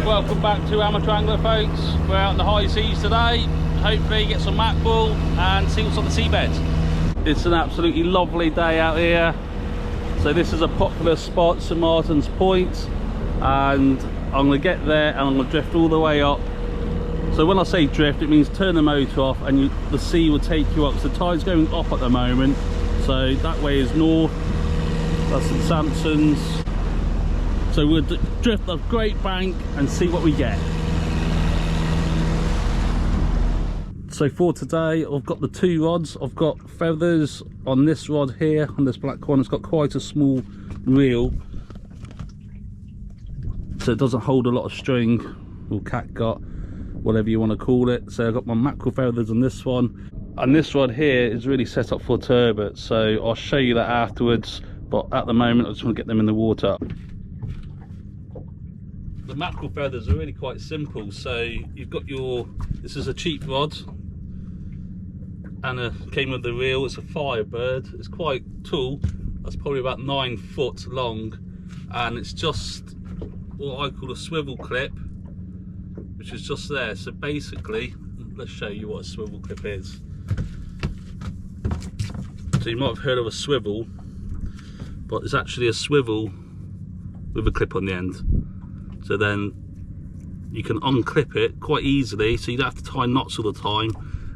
Welcome back to Amateur Angler, folks. We're out in the high seas today. Hopefully get some mackerel and see what's on the seabed. It's an absolutely lovely day out here. So this is a popular spot, St Martin's Point, and I'm going to get there and I'm going to drift all the way up. So when I say drift, it means turn the motor off and the sea will take you up. So the tide's going up at the moment, so that way is north. That's St Sampson's. So we'll drift a great bank and see what we get. So for today, I've got the two rods. I've got feathers on this rod here, on this black one. It's got quite a small reel, so it doesn't hold a lot of string, or catgut, whatever you want to call it. So I've got my mackerel feathers on this one, and this rod here is really set up for turbot, so I'll show you that afterwards, but at the moment I just want to get them in the water. The mackerel feathers are really quite simple. So you've got your, this is a cheap rod, and it came with the reel. It's a Firebird. It's quite tall. That's probably about 9 foot long, and it's just what I call a swivel clip, which is just there. So basically, let's show you what a swivel clip is. So you might have heard of a swivel, but it's actually a swivel with a clip on the end. So then you can unclip it quite easily, so you don't have to tie knots all the time.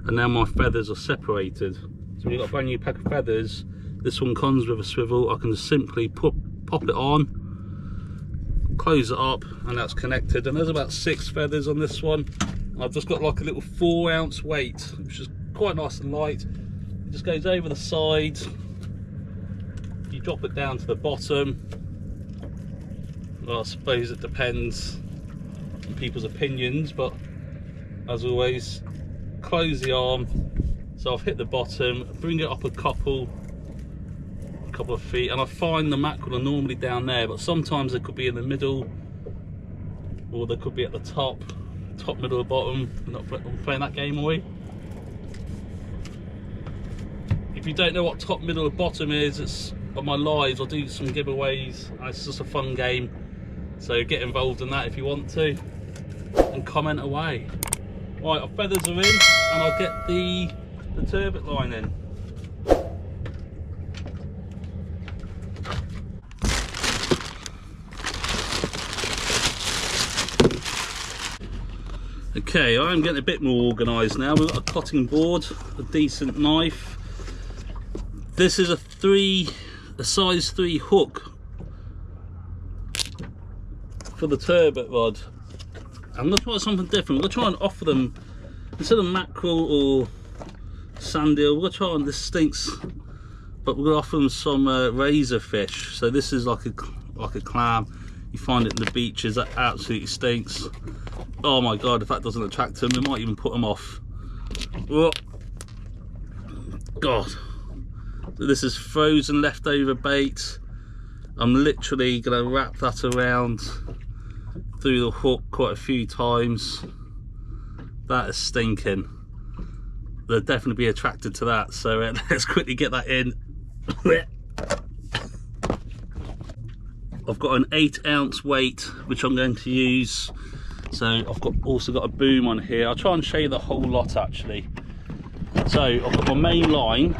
And now my feathers are separated. So when you've got a brand new pack of feathers, this one comes with a swivel. I can just simply pop it on, close it up, and that's connected. And there's about 6 feathers on this one. And I've just got like a little 4-ounce weight, which is quite nice and light. It just goes over the side. You drop it down to the bottom. Well, I suppose it depends on people's opinions, but as always, close the arm. So I've hit the bottom, bring it up a couple of feet, and I find the mackerel are normally down there, but sometimes they could be in the middle, or they could be at the top, middle, or bottom. I'm not playing that game, are we? If you don't know what top, middle, or bottom is, it's on my lives. I'll do some giveaways. It's just a fun game, so get involved in that if you want to, and comment away. Right, our feathers are in, and I'll get the turbot line in. Okay, I'm getting a bit more organised now. We've got a cutting board, a decent knife. This is a size 3 hook for the turbot rod. I'm going to try something different. We're going to try and offer them, instead of mackerel or sand eel, we're going to try on, this stinks, but we're going to offer them some razor fish. So this is like a clam. You find it in the beaches. That absolutely stinks. Oh my god, if that doesn't attract them, it might even put them off. Oh god. So this is frozen leftover bait. I'm literally going to wrap that around through the hook quite a few times. That is stinking. They'll definitely be attracted to that, so let's quickly get that in. I've got an 8-ounce weight which I'm going to use. So I've also got a boom on here. I'll try and show you the whole lot actually. So I've got my main line,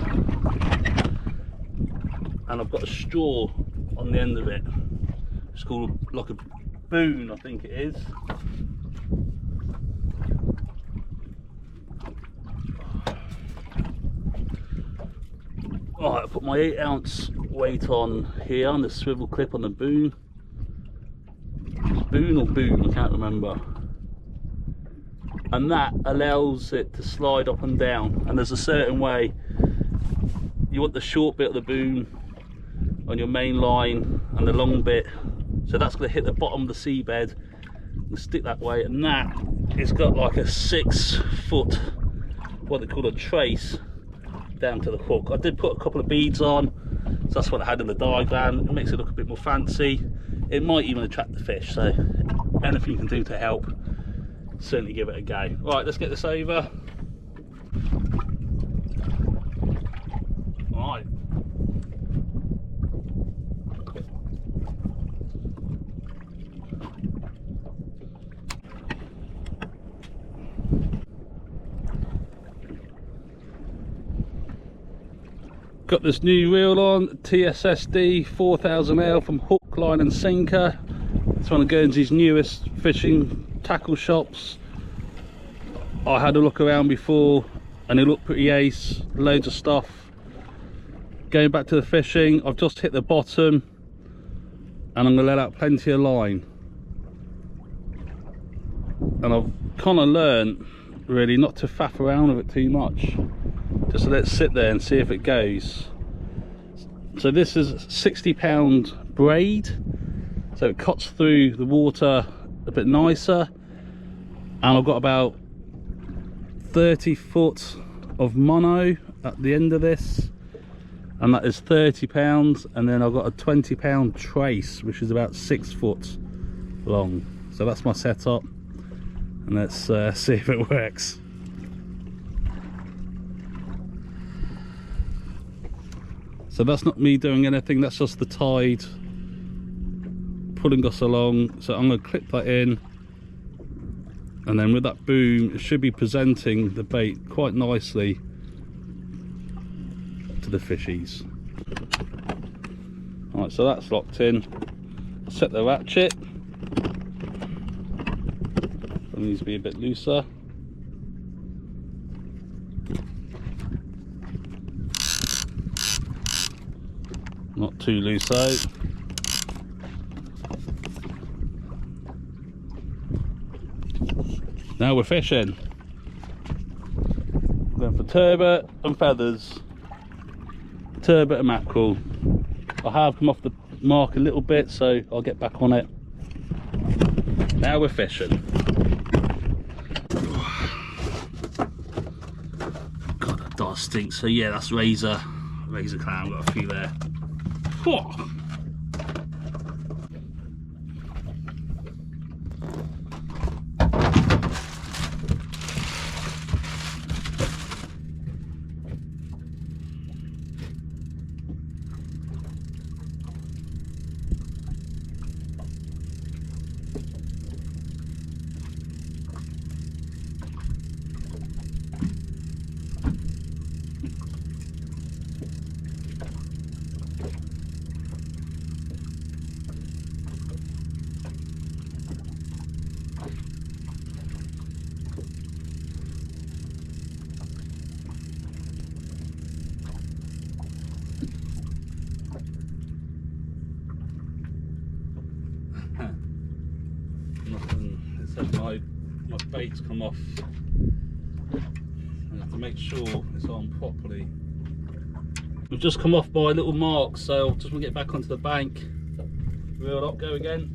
and I've got a straw on the end of it. It's called like a boon, I think it is. Alright, I put my 8-ounce weight on here on the swivel clip on the boom. Boon or boom, I can't remember. And that allows it to slide up and down, and there's a certain way. You want the short bit of the boom on your main line and the long bit, so that's going to hit the bottom of the seabed and stick that way. And that, it's got like a 6 foot, what they call a trace, down to the hook. I did put a couple of beads on, so that's what I had in the diagram. It makes it look a bit more fancy. It might even attract the fish, so anything you can do to help, certainly give it a go. Right, let's get this over. Right. Got this new reel on, TSSD 4000L from Hook, Line and Sinker. It's one of Guernsey's newest fishing tackle shops. I had a look around before and it looked pretty ace, loads of stuff. Going back to the fishing, I've just hit the bottom and I'm going to let out plenty of line. And I've kind of learned really not to faff around with it too much, just to let it sit there and see if it goes. So this is £60 braid, so it cuts through the water a bit nicer, and I've got about 30 foot of mono at the end of this, and that is £30. And then I've got a £20 trace, which is about 6 foot long. So that's my setup, and let's see if it works. So that's not me doing anything, that's just the tide pulling us along. So I'm going to clip that in, and then with that boom it should be presenting the bait quite nicely to the fishies. Alright, so that's locked in. I'll set the ratchet. It needs to be a bit looser. Not too loose though. Now we're fishing. Going for turbot and feathers. Turbot and mackerel. I have come off the mark a little bit, so I'll get back on it. Now we're fishing. God, that does stink. So yeah, that's razor clam. Got a few there. Whoa. Nothing. It says my bait's come off. I have to make sure it's on properly. We've just come off by a little mark, so just want to get back onto the bank. Reel up, go again.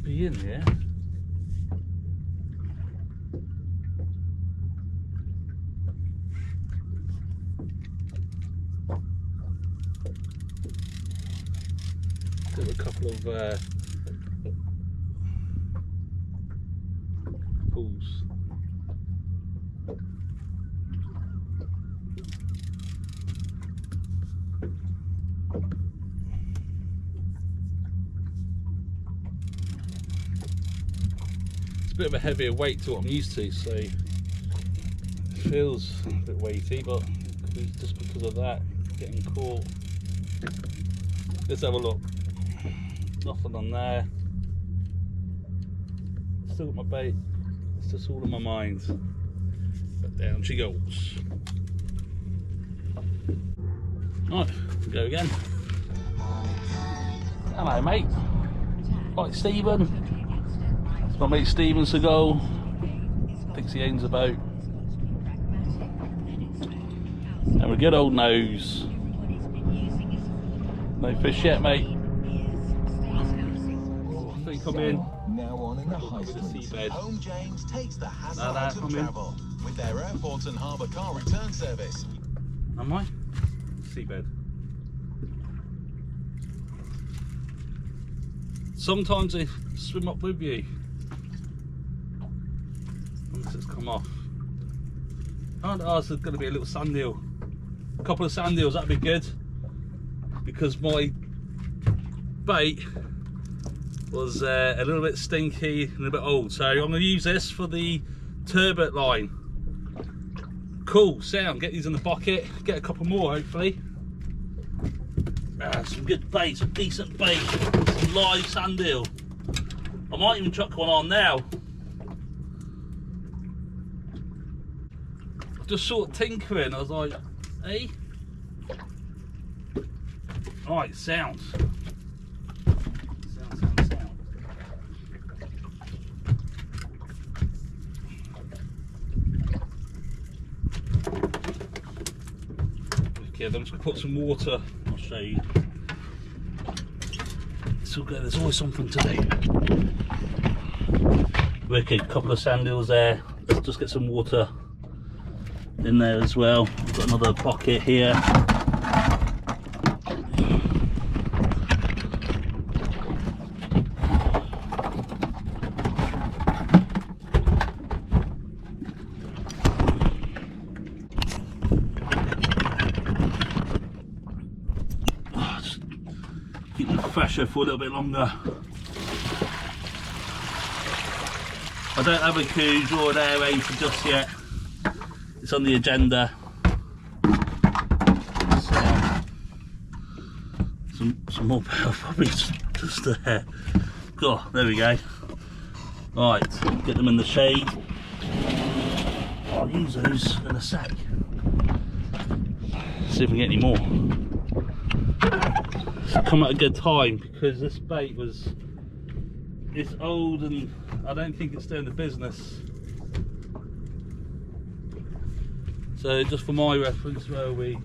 Be in here. Got a couple of pools. Bit of a heavier weight to what I'm used to, so it feels a bit weighty, but just because of that, getting caught. Let's have a look. Nothing on there. Still got my bait. It's just all in my mind. But down she goes. Right, go again. Hello, mate. Right, Stephen. My mate Stephen Seagull thinks he owns a boat, and we're good old nose. No fish yet, mate. Oh, I think I'm in. Now on in the high seabed. Home James takes the hassle out of travel with their airport and harbour car return service. Am I? Seabed. Sometimes they swim up with you. come off. Oh, there's going to be a little sand eel. A couple of sand eels, that'd be good. Because my bait was a little bit stinky and a bit old. So I'm going to use this for the turbot line. Cool, sound. Get these in the bucket. Get a couple more, hopefully. Some good bait, some decent bait. Some live sand eel. I might even chuck one on now. Just sort of tinkering. I was like, hey. Alright, sound. Sound. Okay, I'm just going to put some water. I'll show you. It's all good. There's always something to do. Wicked, couple of sand eels there. Let's just get some water in there as well. We've got another bucket here. Just keep them fresher for a little bit longer. I don't have a cooge or an air raid for just yet. It's on the agenda. So, some more power probably just there. God, there we go. Right, get them in the shade. I'll use those in a sec. See if we get any more. It's come at a good time because this bait it's old and I don't think it's doing the business. So just for my reference, where are we?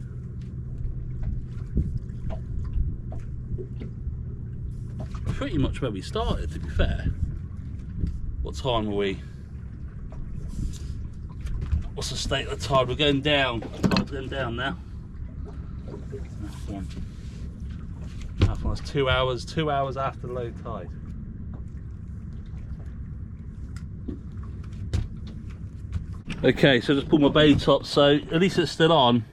Pretty much where we started, to be fair. What time are we? What's the state of the tide? We're going down. Tide's going down now. Half one. It's 2 hours. 2 hours after low tide. Okay, so just pull my bait up, so at least it's still on.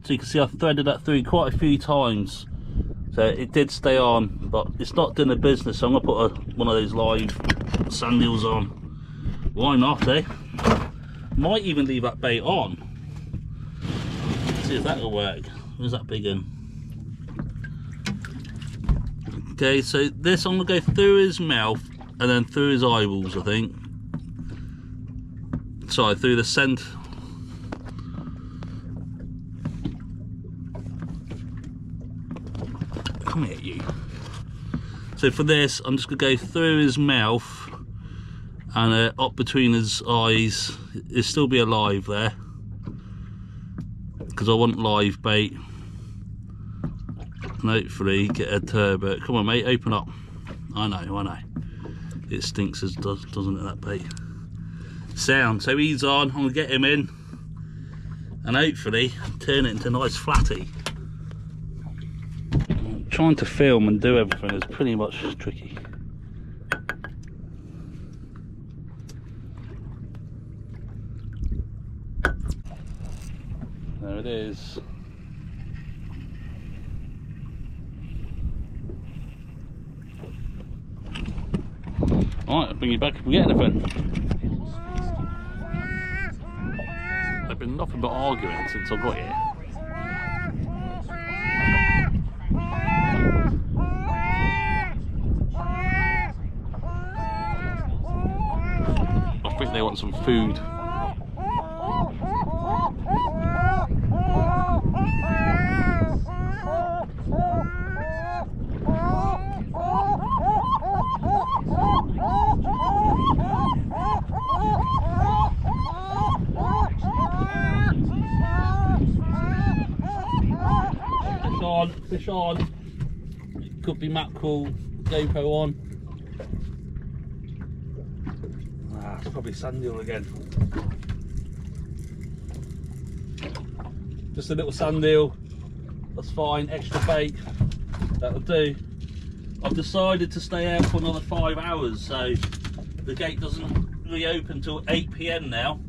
So you can see I've threaded that through quite a few times. So it did stay on, but it's not doing the business, so I'm gonna put one of those live sand eels on. Why not, eh? Might even leave that bait on. See if that'll work. Where's that big one? Okay, so this I'm gonna go through his mouth and then through his eyeballs, I think. Sorry, through the scent. Come here, you. So for this, I'm just gonna go through his mouth and up between his eyes. It'll still be alive there because I want live bait. And hopefully get a turbot. Come on, mate, open up. I know. It stinks as doesn't it, that bait? Sound. So he's on. I'm gonna get him in and hopefully turn it into a nice flatty. Trying to film and do everything is pretty much tricky. There it is. Alright, I'll bring you back if we get anything. There's been nothing but arguing since I got here. I think they want some food. Fish on. It could be mackerel, GoPro on. It's probably sand eel again. Just a little sand eel. That's fine. Extra bait. That'll do. I've decided to stay out for another 5 hours, so the gate doesn't reopen till 8 PM now.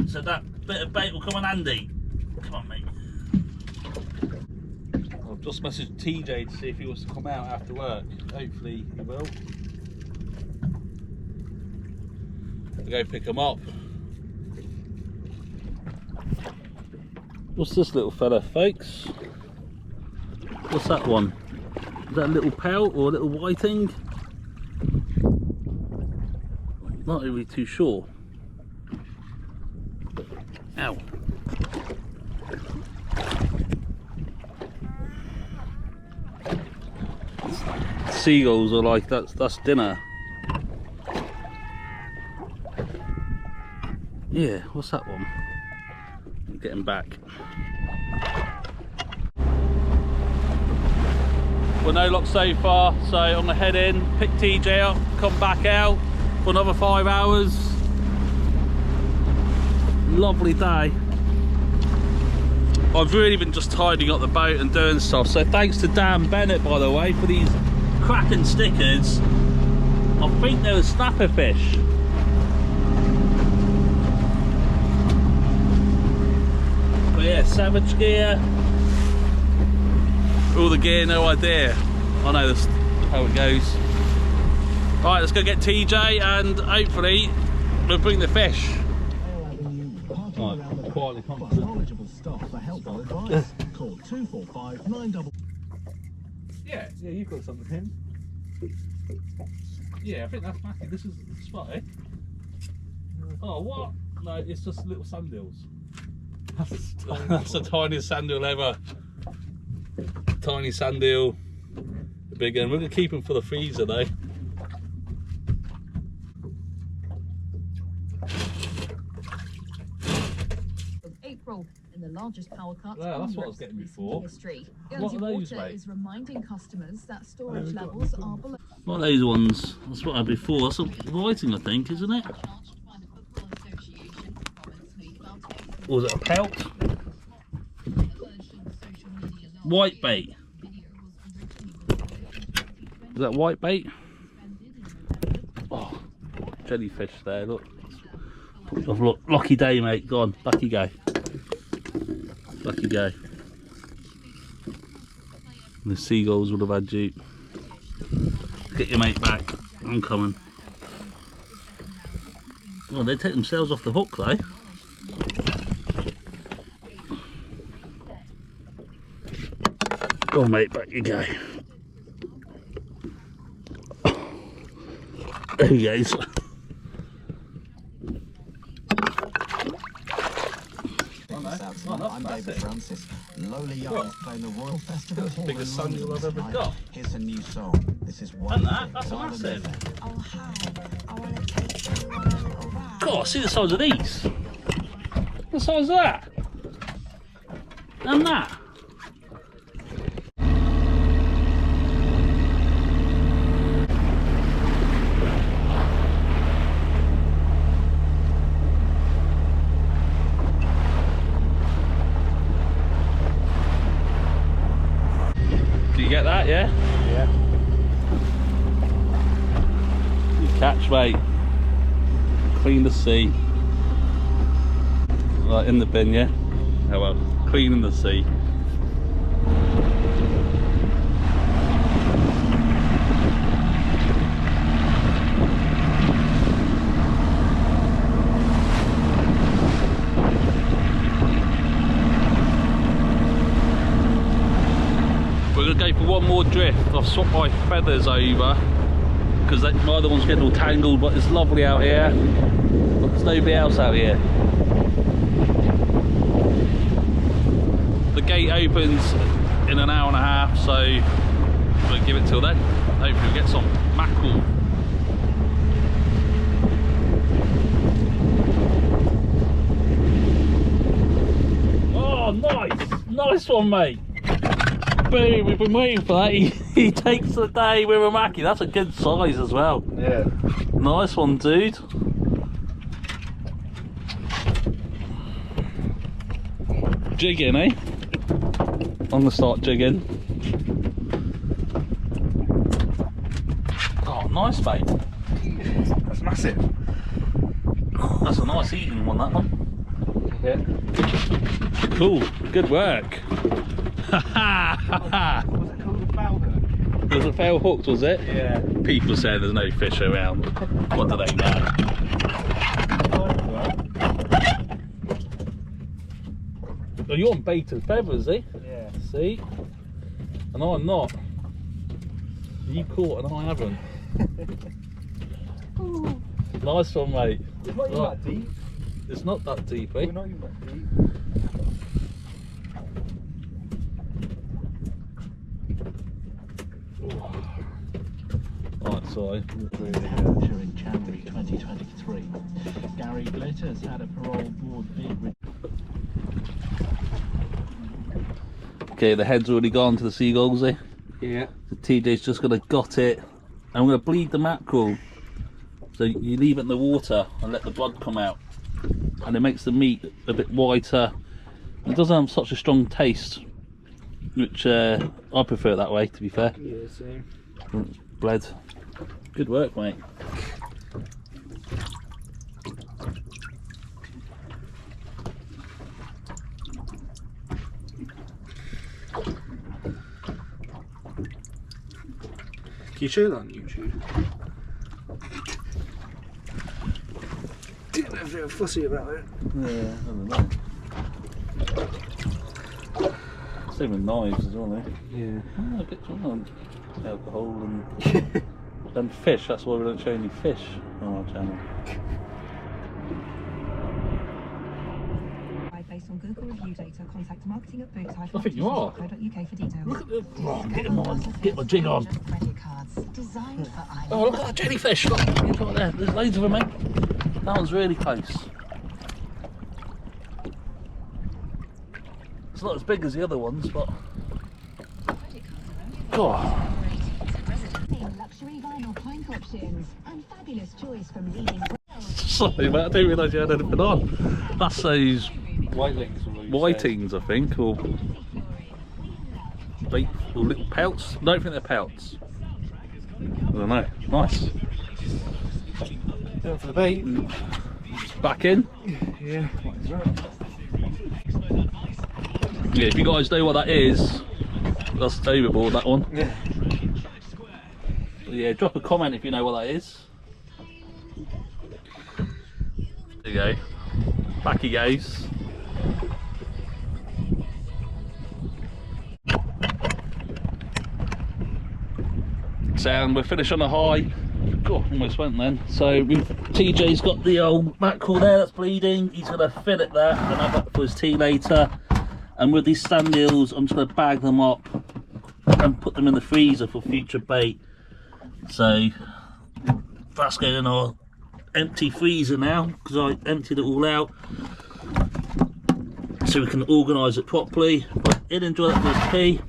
So that bit of bait will come in handy. Come on, mate. I've just messaged TJ to see if he wants to come out after work. Hopefully he will. I'll go pick him up. What's this little fella, folks? What's that one? Is that a little pelt or a little whiting? Not really too sure. Ow. Seagulls are like, that's dinner. Yeah, what's that one? I'm getting back. Well, no luck so far, so I'm gonna head in, pick TJ up, come back out for another 5 hours. Lovely day. I've really been just tidying up the boat and doing stuff, so thanks to Dan Bennett, by the way, for these cracking stickers. I think they were snapper fish. But yeah, Savage gear. All the gear, no idea. I know that's how it goes. Right, let's go get TJ and hopefully we'll bring the fish. Right, quietly knowledgeable staff for helpful advice. Call 245 9. Yeah, you've got something. Yeah, I think that's Mackie. This is the spot, eh? Oh, what? No, it's just little sandals. That's the tiniest sandal ever. Tiny sandal, the big one. We're gonna keep them for the freezer though. April in the largest power cut. Yeah, that's what I was getting before. History. What are those, mate? Is reminding customers that storage levels are below. What are those ones? That's what I had before. That's a whiting, I think, isn't it? Or was it a pelt? White bait. Is that white bait? Oh, jellyfish there, look. Look, lucky day, mate. Go on, lucky go. Lucky go. The seagulls would have had you. Get your mate back. I'm coming. Well, they take themselves off the hook, though. Go on, mate, back you go. There he goes. I'm David Francis. Lowly Young playing the Royal Festival Hall. Biggest sandal I've ever got. Here's a new song. This is one. And that's a massive. Oh hi, I want to take you on a little ride. God, see the size of these. What size is that? And that. You get that, yeah? Yeah. Good catch, mate. Clean the sea. Right, in the bin, yeah? Oh well, cleaning the sea. We're going to go for one more drift. I've swapped my feathers over because my other one's getting all tangled, but it's lovely out here. But there's nobody else out here. The gate opens in an hour and a half, so we'll give it till then. Hopefully we'll get some mackerel. Oh, nice! Nice one, mate! Boom, we've been waiting for that. He takes the day with a mackie. That's a good size as well. Yeah. Nice one, dude. Jigging, eh? I'm gonna start jigging. Oh, nice, mate. That's massive. That's a nice evening one, that one. Yeah. Cool, good work. Was it called a foul hook? Was it fail hooked, was it? Yeah. People say there's no fish around. What do they know? Oh, you're on bait and feathers, eh? Yeah. See? And I'm not. You caught and I haven't. Nice one, mate. It's not even that deep. It's not that deep, eh? We're not even that deep. Right, sorry. Through the Hampshire in January 2023. Gary Glitters had a parole board bid. Okay, the head's already gone to the seagulls, eh? Yeah. So TJ's just gonna got it. I'm gonna bleed the mackerel. So you leave it in the water and let the blood come out. And it makes the meat a bit whiter. It doesn't have such a strong taste, which I prefer it that way, to be fair. Yeah, same. It's bled. Good work, mate. Can you show that on YouTube? Didn't know if they were fussy about it. Yeah, I don't know. Same with knives as well, eh? Yeah. Oh, get on alcohol and fish. That's why we don't show any fish on our channel. Based on Google review data, contact marketing at boots. I think you are. .co.uk for details. Look at the... Oh, get my jig on. Credit cards designed for islands. Oh, look at that jellyfish. Look right there. There's loads of them, mate. That one's really close. It's not as big as the other ones, but... God. Luxury vinyl plank options and fabulous choice from leading brands. Sorry, mate. I didn't realise you had anything on. That's those Whitelings. whitings, I think, or little pelts. I don't think they're pelts. I don't know. Nice. Going for the bait. Back in. Yeah. Yeah, if you guys know what that is, that's overboard, that one. Yeah. Yeah, drop a comment if you know what that is. There you go. Back he goes. And we're finished on a high. God, almost went then. So TJ's got the old mackerel there that's bleeding. He's going to fillet that and have that for his tea later. And with these stand eels, I'm just going to bag them up and put them in the freezer for future bait. So that's going in our empty freezer now because I emptied it all out. So we can organise it properly. But he'll enjoy that for his tea.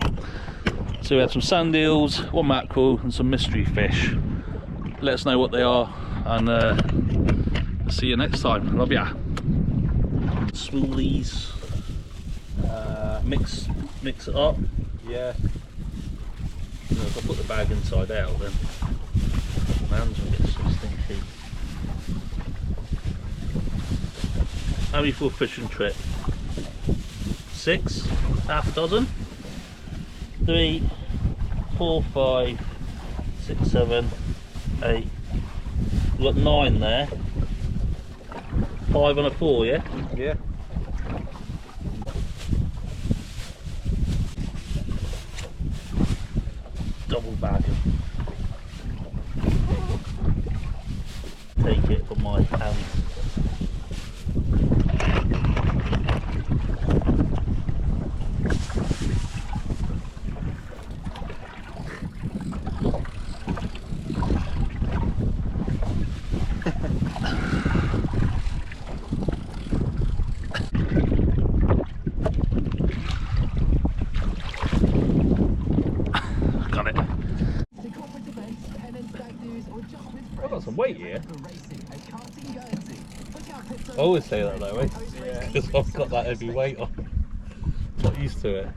So we had some sand eels, one mackerel and some mystery fish. Let us know what they are and see you next time. Love ya. Swoolies. Mix it up. Yeah. You know, if I put the bag inside out, then my hands will get so stinky. How many for a fishing trip? 6, half a dozen. 3, 4, 5, 6, 7, 8. We've got 9 there. 5 and a 4, yeah? Yeah. Double bag. Take it from my hands. Got it. I've got some weight here. I always say that though, eh? Yeah. Because I've got that heavy weight on. Not used to it.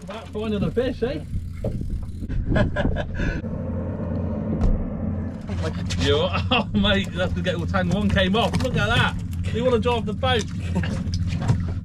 About finding a fish, eh? Oh mate, you have to get all tangle. One came off. Look at that. You want to drive the boat?